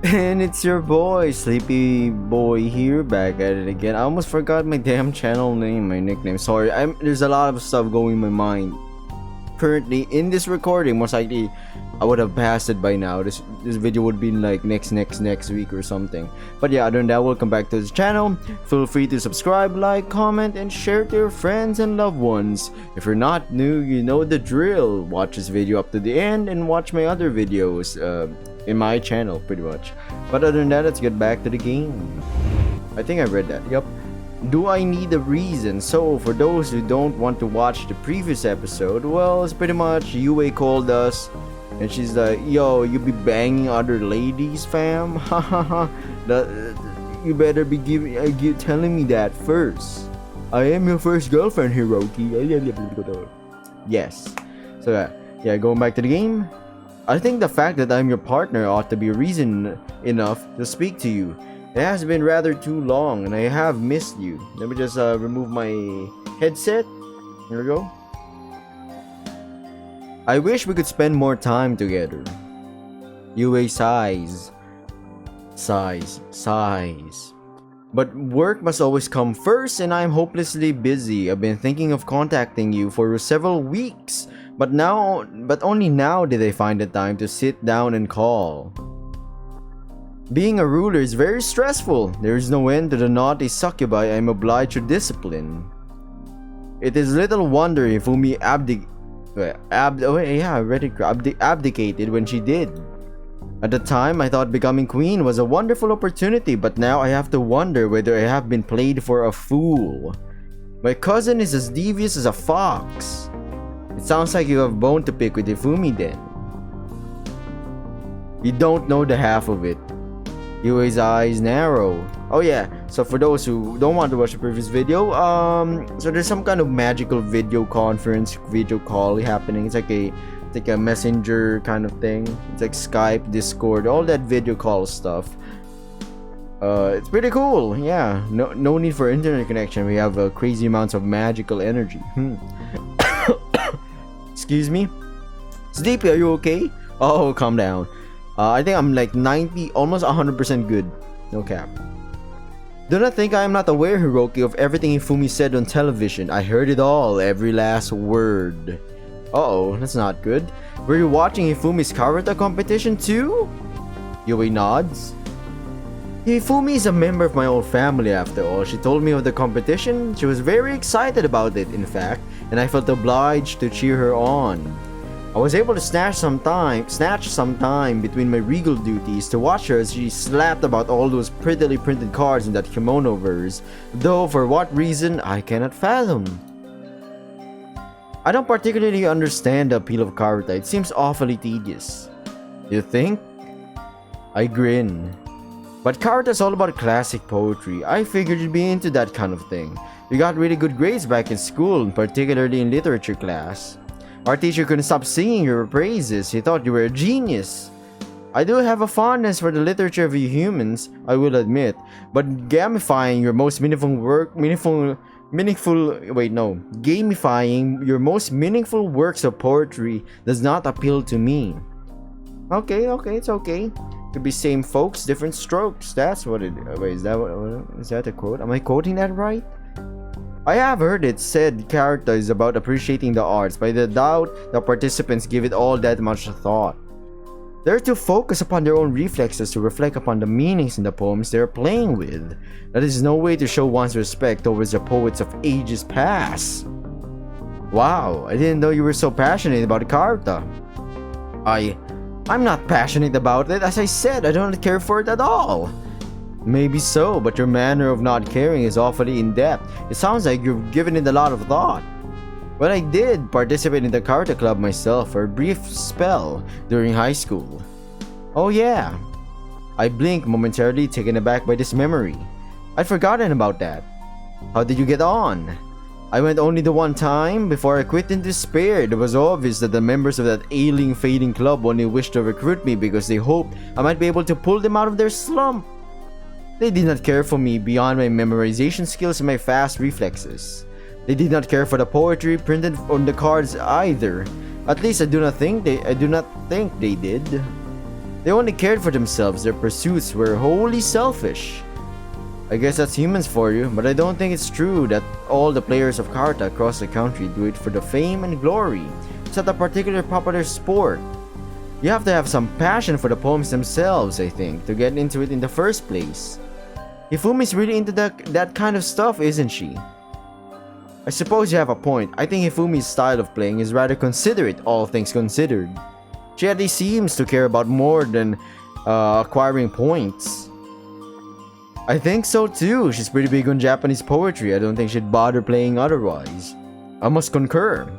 And it's your boy, Sleepy Boy here, back at it again. I almost forgot my damn channel name, my nickname. Sorry, there's a lot of stuff going in my mind. Currently, in this recording, most likely, I would have passed it by now. This video would be like next week or something. But yeah, other than that, welcome back to this channel. Feel free to subscribe, like, comment, and share to your friends and loved ones. If you're not new, you know the drill. Watch this video up to the end and watch my other videos in my channel, pretty much. But other than that, let's get back to the game. I think I read that. Yup. Do I need a reason? So for those who don't want to watch the previous episode, well, it's pretty much Yue called us and she's like, yo, you be banging other ladies, fam? Hahaha. You better be telling me that first. I am your first girlfriend, Hiroki. Yes. So yeah, going back to the game. I think the fact that I'm your partner ought to be reason enough to speak to you. It has been rather too long and I have missed you. Let me just remove my headset. Here we go. I wish we could spend more time together. Yue sighs. But work must always come first and I'm hopelessly busy. I've been thinking of contacting you for several weeks. But only now did I find the time to sit down and call. Being a ruler is very stressful. There is no end to the naughty succubi I am obliged to discipline. It is little wonder Hifumi abdicated when she did. At the time, I thought becoming queen was a wonderful opportunity, but now I have to wonder whether I have been played for a fool. My cousin is as devious as a fox. It sounds like you have bone to pick with Hifumi then. You don't know the half of it. Yue's eyes narrow. Oh yeah, so for those who don't want to watch the previous video, so there's some kind of magical video conference, video call happening. It's like a messenger kind of thing. It's like Skype, Discord, all that video call stuff. It's pretty cool. Yeah, no need for internet connection. We have crazy amounts of magical energy. Excuse me. Sleepy, are you okay? Oh, calm down. I think I'm like 90, almost 100% good. No cap. Do not think I am not aware, Hiroki, of everything Hifumi said on television. I heard it all, every last word. Uh-oh, that's not good. Were you watching Hifumi's karate competition too? Yue nods. Hifumi is a member of my old family after all. She told me of the competition. She was very excited about it, in fact, and I felt obliged to cheer her on. I was able to snatch some time between my regal duties to watch her as she slapped about all those prettily printed cards in that kimono verse, though for what reason I cannot fathom. I don't particularly understand the appeal of karate. It seems awfully tedious. You think? I grin. But karate is all about classic poetry. I figured you'd be into that kind of thing. You got really good grades back in school, particularly in literature class. Our teacher couldn't stop singing your praises. He thought you were a genius. I do have a fondness for the literature of you humans, I will admit, but gamifying your most works of poetry does not appeal to me. Okay, it's okay. Could be same folks, different strokes. That's what it. Wait, is that a quote? Am I quoting that right? I have heard it said character is about appreciating the arts, but I doubt the participants give it all that much thought. They're too focused upon their own reflexes to reflect upon the meanings in the poems they're playing with. That is no way to show one's respect towards the poets of ages past. Wow, I didn't know you were so passionate about karate. I'm not passionate about it. As I said, I don't care for it at all. Maybe so, but your manner of not caring is awfully in-depth. It sounds like you've given it a lot of thought. Well, I did participate in the karate club myself for a brief spell during high school. Oh yeah. I blinked momentarily, taken aback by this memory. I'd forgotten about that. How did you get on? I went only the one time. Before I quit in despair, it was obvious that the members of that ailing, fading club only wished to recruit me because they hoped I might be able to pull them out of their slump. They did not care for me beyond my memorization skills and my fast reflexes. They did not care for the poetry printed on the cards either. At least I do not think they did. They only cared for themselves, their pursuits were wholly selfish. I guess that's humans for you, but I don't think it's true that all the players of karate across the country do it for the fame and glory. It's not a particular popular sport. You have to have some passion for the poems themselves, I think, to get into it in the first place. Hifumi's really into that kind of stuff, isn't she? I suppose you have a point. I think Hifumi's style of playing is rather considerate, all things considered. She at least seems to care about more than acquiring points. I think so too. She's pretty big on Japanese poetry. I don't think she'd bother playing otherwise. I must concur,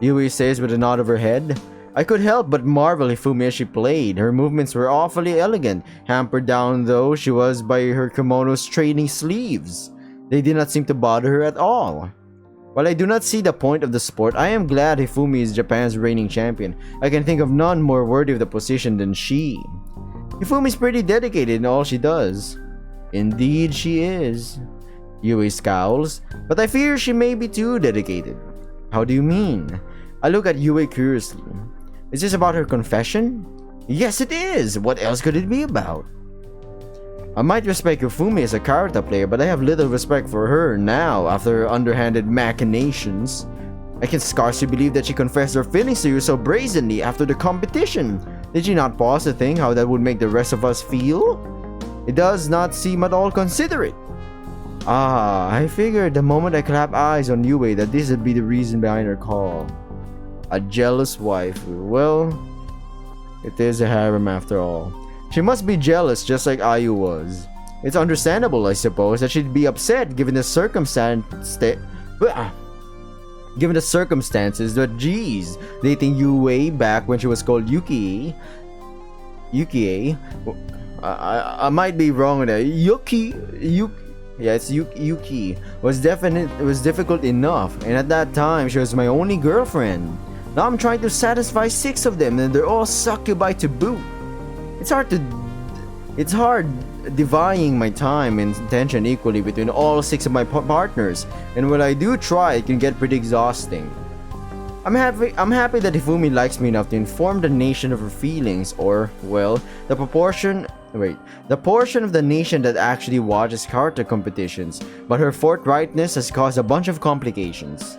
Yui says with a nod of her head. I could help but marvel Hifumi as she played. Her movements were awfully elegant, hampered down though she was by her kimono's trailing sleeves. They did not seem to bother her at all. While I do not see the point of the sport, I am glad Hifumi is Japan's reigning champion. I can think of none more worthy of the position than she. Hifumi is pretty dedicated in all she does. Indeed she is. Yui scowls, but I fear she may be too dedicated. How do you mean? I look at Yui curiously. Is this about her confession? Yes, it is! What else could it be about? I might respect Hifumi as a karate player, but I have little respect for her now after her underhanded machinations. I can scarcely believe that she confessed her feelings to you so brazenly after the competition. Did she not pause to think how that would make the rest of us feel? It does not seem at all considerate. I figured the moment I clap eyes on Yui that this would be the reason behind her call. A jealous wife. Well, it is a harem after all. She must be jealous just like Ayu was. It's understandable, I suppose, that she'd be upset given the circumstances that geez, dating Yui back when she was called Yuki. I might be wrong with that. Yuki. Yeah, it's Yuki. Was difficult enough, and at that time she was my only girlfriend. Now I'm trying to satisfy 6 of them, and they're all succubi to boot. It's hard dividing my time and attention equally between all 6 of my partners, and when I do try, it can get pretty exhausting. I'm happy that Hifumi likes me enough to inform the nation of her feelings, or, well, the portion of the nation that actually watches karate competitions, but her forthrightness has caused a bunch of complications.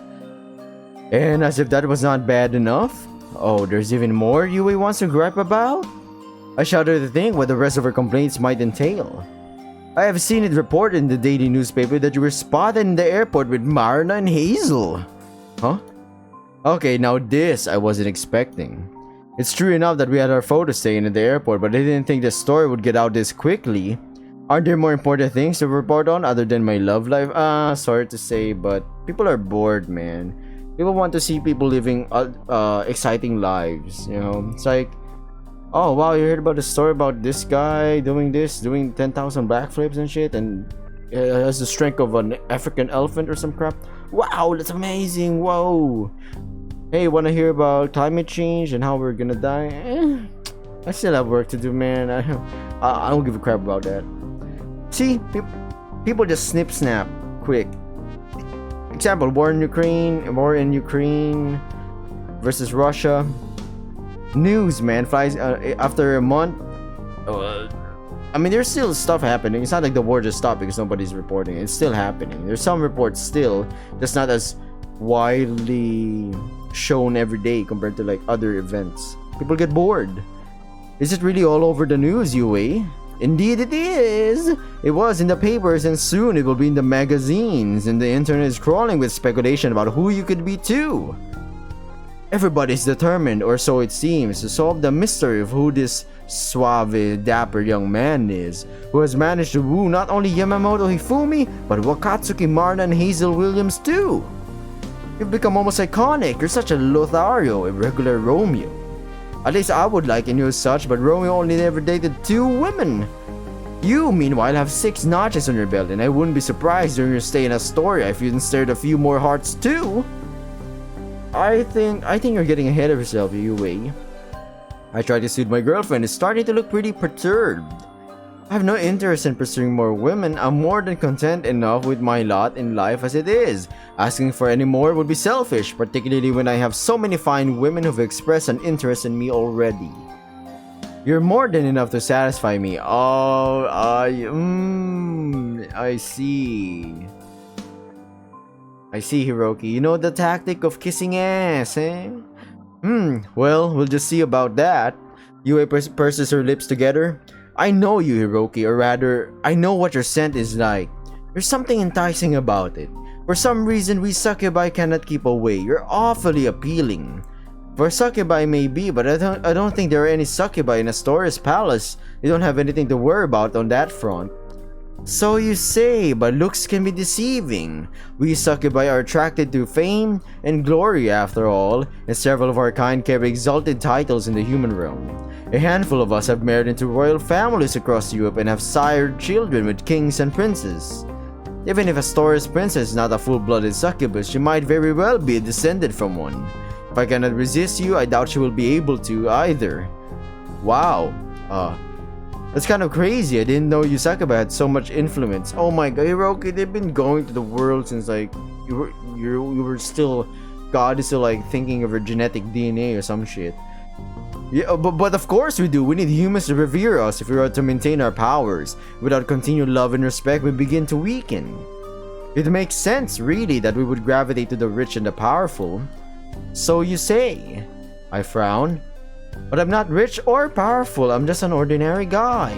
And as if that was not bad enough, oh, there's even more Yui wants to gripe about? I shudder to think what the rest of her complaints might entail. I have seen it reported in the daily newspaper that you were spotted in the airport with Marina and Hazel. Huh? Okay, now this I wasn't expecting. It's true enough that we had our photos taken at the airport, but I didn't think the story would get out this quickly. Aren't there more important things to report on other than my love life? Sorry to say, but people are bored, man. People want to see people living exciting lives, you know? It's like, oh wow, you heard about the story about this guy doing 10,000 backflips and shit, and has the strength of an African elephant or some crap? Wow, that's amazing, whoa! Hey, wanna hear about climate change and how we're gonna die? I still have work to do, man. I don't give a crap about that. See, people just snap quick. Example, war in Ukraine versus Russia. News, man, flies after a month. I mean, there's still stuff happening. It's not like the war just stopped because nobody's reporting. It's still happening. There's some reports still, just not as widely shown every day compared to like other events. People get bored. Is it really all over the news, Yui? Indeed it is! It was in the papers and soon it will be in the magazines, and the internet is crawling with speculation about who you could be too. Everybody's determined, or so it seems, to solve the mystery of who this suave, dapper young man is, who has managed to woo not only Yamamoto Hifumi, but Wakatsuki Marina and Hazel Williams too. You've become almost iconic. You're such a Lothario, a regular Romeo. At least I would liken you as such, but Romeo only ever dated 2 women. You, meanwhile, have 6 notches on your belt, and I wouldn't be surprised during your stay in Astoria if you instead a few more hearts too. I think you're getting ahead of yourself, Yui. I tried to soothe my girlfriend, is starting to look pretty perturbed. I have no interest in pursuing more women. I'm more than content enough with my lot in life as it is. Asking for any more would be selfish, particularly when I have so many fine women who've expressed an interest in me already. You're more than enough to satisfy me. Oh, I see. I see, Hiroki. You know the tactic of kissing ass, eh? Well, we'll just see about that. Yue purses her lips together. I know you, Hiroki, or rather, I know what your scent is like. There's something enticing about it. For some reason, we succubi cannot keep away. You're awfully appealing. For succubi maybe, but I don't think there are any succubi in Astoria's palace. You don't have anything to worry about on that front. So you say, but looks can be deceiving. We succubi are attracted to fame and glory after all, and several of our kind carry exalted titles in the human realm. A handful of us have married into royal families across Europe and have sired children with kings and princes. Even if Astoria's princess is not a full-blooded succubus, she might very well be descended from one. If I cannot resist you, I doubt she will be able to either. Wow. That's kind of crazy. I didn't know you succubi had so much influence. Oh my god, Hiroki, they've been going to the world since like you were still, God is still like thinking of her genetic DNA or some shit. Yeah, but of course we do. We need humans to revere us if we are to maintain our powers. Without continued love and respect, we begin to weaken. It makes sense, really, that we would gravitate to the rich and the powerful. So you say. I frown. But I'm not rich or powerful, I'm just an ordinary guy.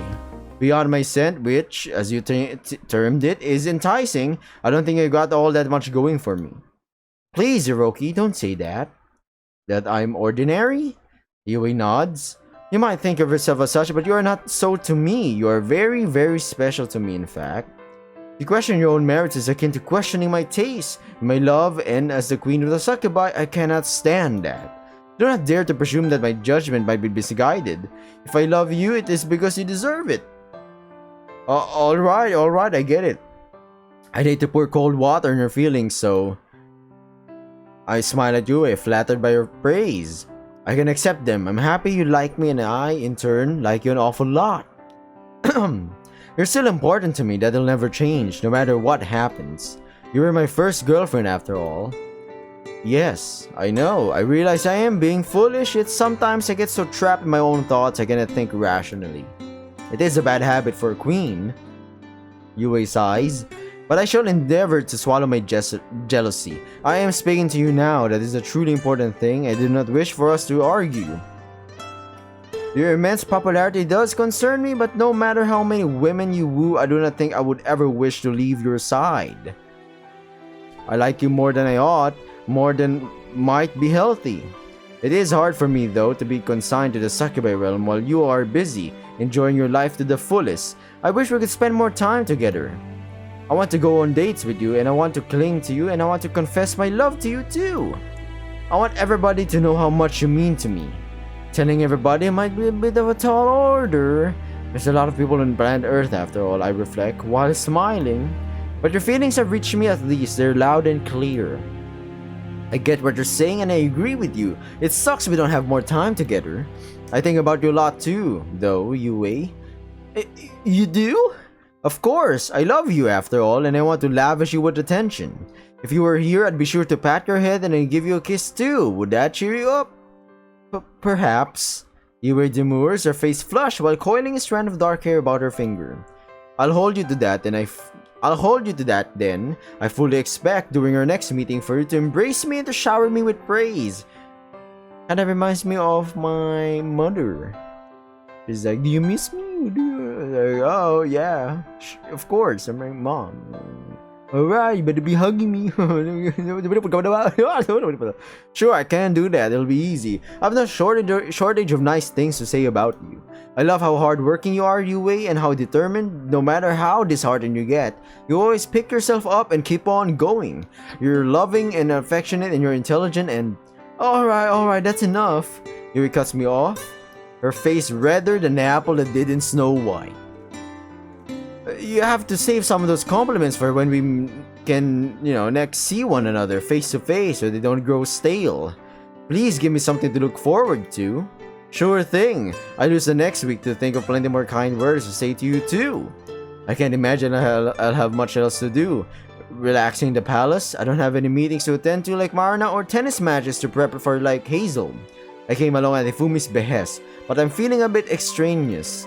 Beyond my scent, which, as you termed it, is enticing, I don't think I got all that much going for me. Please, Hiroki, don't say that. That I'm ordinary? Yue nods. You might think of yourself as such, but you are not so to me. You are very, very special to me, in fact. To question your own merits is akin to questioning my taste, my love, and as the queen of the succubi, I cannot stand that. Do not dare to presume that my judgment might be misguided. If I love you, it is because you deserve it. Alright, I get it. I'd hate to pour cold water on your feelings, so... I smile at you, flattered by your praise. I can accept them. I'm happy you like me and I, in turn, like you an awful lot. You're still important to me, that'll never change, no matter what happens. You were my first girlfriend after all. Yes, I know. I realize I am being foolish, yet sometimes I get so trapped in my own thoughts I cannot think rationally. It is a bad habit for a queen. Yue sighs, but I shall endeavor to swallow my jealousy. I am speaking to you now, that is a truly important thing. I do not wish for us to argue. Your immense popularity does concern me, but no matter how many women you woo, I do not think I would ever wish to leave your side. I like you more than I ought. More than might be healthy. It is hard for me though to be consigned to the succubi realm while you are busy enjoying your life to the fullest. I wish we could spend more time together. I want to go on dates with you, and I want to cling to you, and I want to confess my love to you too. I want everybody to know how much you mean to me. Telling everybody might be a bit of a tall order. There's a lot of people on planet Earth after all, I reflect while smiling. But your feelings have reached me at least. They're loud and clear. I get what you're saying and I agree with you. It sucks we don't have more time together. I think about you a lot too, though, Yue. You do? Of course, I love you after all and I want to lavish you with attention. If you were here, I'd be sure to pat your head and I'd give you a kiss too. Would that cheer you up? Perhaps. Yue demurs, her face flushed while coiling a strand of dark hair about her finger. I'll hold you to that then. I fully expect during our next meeting for you to embrace me and to shower me with praise. Kinda reminds me of my mother. She's like, do you miss me? Like, oh yeah, of course, I'm my mom. Alright, you better be hugging me. Sure, I can do that, it'll be easy. I have no shortage of nice things to say about you. I love how hardworking you are, Yue, and how determined, no matter how disheartened you get, you always pick yourself up and keep on going. You're loving and affectionate and you're intelligent and... Alright, that's enough. Yue cuts me off, her face redder than the apple that did in Snow White. You have to save some of those compliments for when we can, next see one another face to face so they don't grow stale. Please give me something to look forward to. Sure thing. I'll use the next week to think of plenty more kind words to say to you too. I can't imagine I'll have much else to do. Relaxing in the palace. I don't have any meetings to attend to like Marina or tennis matches to prep for like Hazel. I came along at Hifumi's behest, but I'm feeling a bit extraneous.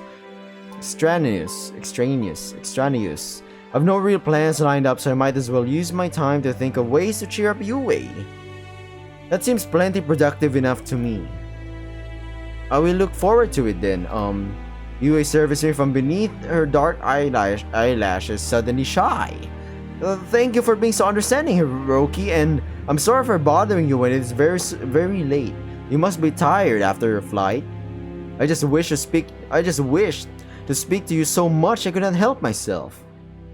I've no real plans lined up, so I might as well use my time to think of ways to cheer up Yue. That seems plenty productive enough to me. I will look forward to it then. Yue surfaced me from beneath her dark eyelashes, suddenly shy. Thank you for being so understanding, Hiroki, and I'm sorry for bothering you when it's very late. You must be tired after your flight. I just wished to speak to you so much I could not help myself.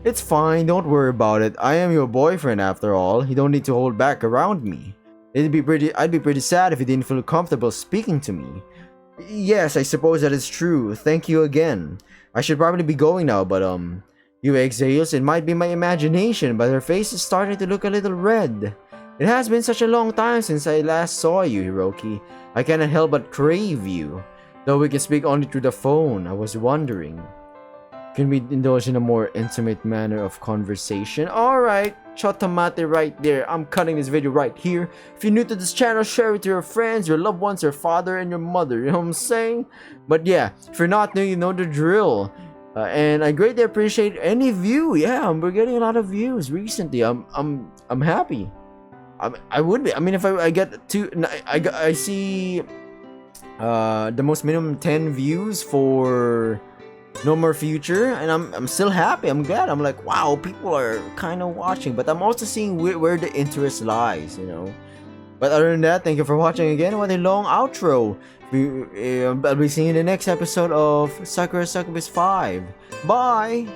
It's fine, don't worry about it. I am your boyfriend after all. You don't need to hold back around me. I'd be pretty sad if you didn't feel comfortable speaking to me. Yes, I suppose that is true. Thank you again. I should probably be going now, but Yue exhales. It might be my imagination, but her face is starting to look a little red. It has been such a long time since I last saw you, Hiroki. I cannot help but crave you. Though we can speak only through the phone, I was wondering. Can we indulge in a more intimate manner of conversation? Alright, chotomate right there. I'm cutting this video right here. If you're new to this channel, share it to your friends, your loved ones, your father, and your mother. You know what I'm saying? But yeah, if you're not new, you know the drill. And I greatly appreciate any view. Yeah, we're getting a lot of views recently. I'm happy. I would be. I mean, if I get to, I see the most minimum 10 views for No More Future, and I'm still happy. I'm glad. I'm like, wow, people are kind of watching, but I'm also seeing where the interest lies, you know. But other than that, thank you for watching again. What a long outro. I'll be seeing you in the next episode of SakuraSuccubus 5. Bye.